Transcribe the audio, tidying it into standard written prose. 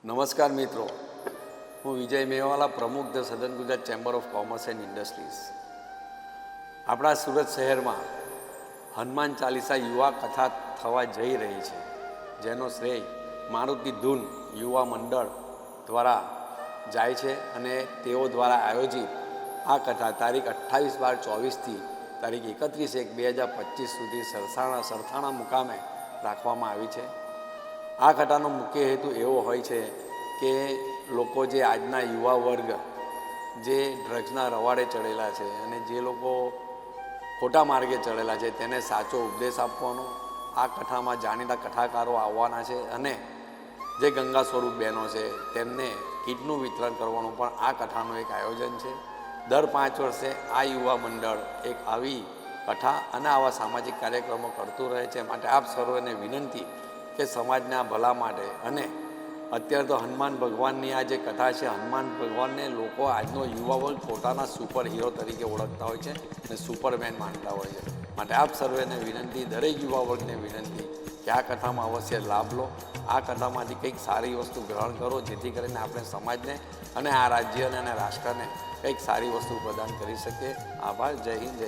નમસ્કાર મિત્રો, હું વિજય મેવાલા, પ્રમુખ ધ સદન Gujarat chamber of commerce and industries. આપણા સુરત શહેરમાં હનુમાન ચાલીસા યુવા કથા થવા જઈ રહી છે, જેનો શ્રેય મારુતિ ધૂન યુવા મંડળ દ્વારા જાય છે અને તેઓ દ્વારા આયોજિત આ કથા તારીખ 28/12/24થી તારીખ 31/1/2025 સુધી સરથાણા મુકામે રાખવામાં આવી છે. આ કથાનો મુખ્ય હેતુ એવો હોય છે કે લોકો જે આજના યુવા વર્ગ જે ડ્રગ્સના રવાડે ચડેલા છે અને જે લોકો ખોટા માર્ગે ચડેલા છે તેને સાચો ઉપદેશ આપવાનો. આ કથામાં જાણીતા કથાકારો આવવાના છે અને જે ગંગા સ્વરૂપ બહેનો છે તેમને કીટનું વિતરણ કરવાનું પણ આ કથાનું એક આયોજન છે. દર 5 વર્ષે આ યુવા મંડળ એક આવી કથા અને આવા સામાજિક કાર્યક્રમો કરતું રહે છે. માટે આપ સર્વને વિનંતી કે સમાજના ભલા માટે, અને અત્યારે તો હનુમાન ભગવાનની આ જે કથા છે, હનુમાન ભગવાનને લોકો આજનો યુવા વર્ગ પોતાના સુપર હીરો તરીકે ઓળખતા હોય છે અને સુપરમેન માનતા હોય છે. માટે આપ સર્વેને વિનંતી, દરેક યુવા વર્ગને વિનંતી કે આ કથામાં અવશ્ય લાભ લો. આ કથામાંથી કંઈક સારી વસ્તુ ગ્રહણ કરો, જેથી કરીને આપણે સમાજને અને આ રાજ્યને અને રાષ્ટ્રને કંઈક સારી વસ્તુ પ્રદાન કરી શકીએ. આભાર. જય હિન્દ. જય